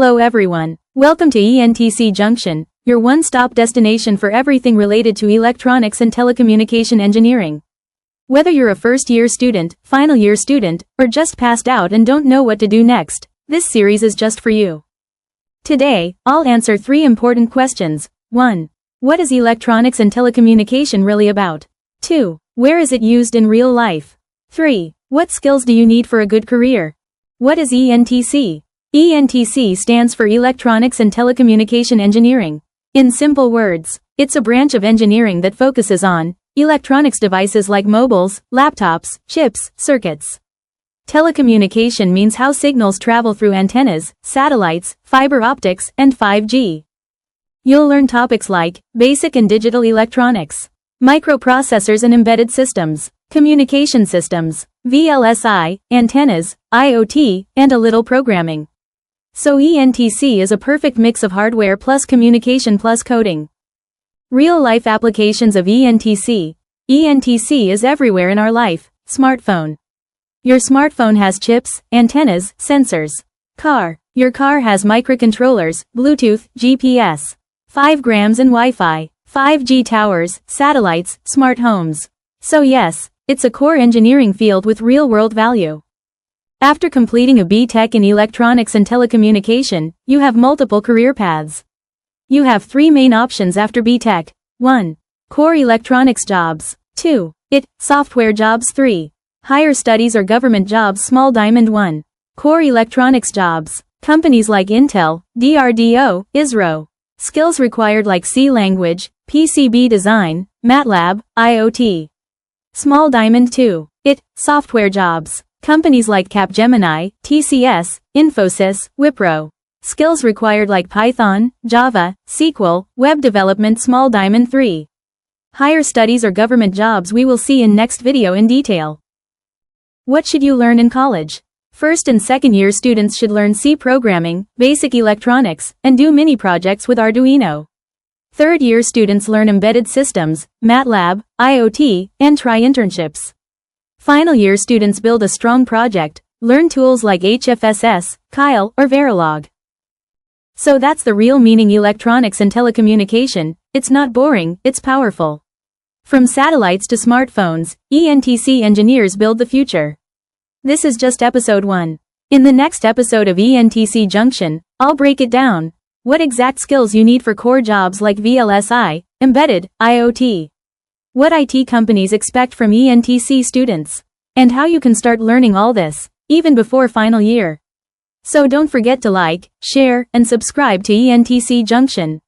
Hello everyone. Welcome to ENTC Junction, your one-stop destination for everything related to electronics and telecommunication engineering. Whether you're a first-year student, final-year student, or just passed out and don't know what to do next, this series is just for you. Today, I'll answer 3 important questions. 1. What is electronics and telecommunication really about? 2. Where is it used in real life? 3. What skills do you need for a good career? What is ENTC? ENTC stands for Electronics and Telecommunication Engineering. In simple words, it's a branch of engineering that focuses on electronics devices like mobiles, laptops, chips, circuits. Telecommunication means how signals travel through antennas, satellites, fiber optics, and 5G. You'll learn topics like basic and digital electronics, microprocessors and embedded systems, communication systems, VLSI, antennas, IoT, and a little programming. So ENTC is a perfect mix of hardware plus communication plus coding. Real-life applications of ENTC. ENTC is everywhere in our life. Smartphone. Your smartphone has chips, antennas, sensors. Car. Your car has microcontrollers, Bluetooth, GPS. 5 grams and Wi-Fi. 5G towers, satellites, smart homes. So yes, it's a core engineering field with real-world value. After completing a B.Tech in Electronics and Telecommunication, you have multiple career paths. You have 3 main options after B.Tech. 1. Core electronics jobs. 2. Software jobs. 3. Higher studies or government jobs. Small diamond. 1. Core electronics jobs. Companies like Intel, DRDO, ISRO. Skills required like C language, PCB design, MATLAB, IoT. Small diamond. 2. Software jobs. Companies like Capgemini, TCS, Infosys, Wipro. Skills required like Python, Java, SQL, web development. Small diamond. 3. Higher studies or government jobs. We will see in next video in detail. What should you learn in college? First and second year students should learn C programming, basic electronics, and do mini projects with Arduino. Third year students learn embedded systems, MATLAB, IoT, and try internships. Final year students build a strong project, learn tools like HFSS, Kyle, or Verilog. So that's the real meaning electronics and telecommunication. It's not boring, it's powerful. From satellites to smartphones, ENTC engineers build the future. This is just episode 1. In the next episode of ENTC Junction, I'll break it down. What exact skills you need for core jobs like VLSI, embedded, IoT. What IT companies expect from ENTC students. And how you can start learning all this, even before final year. So don't forget to like, share, and subscribe to ENTC Junction.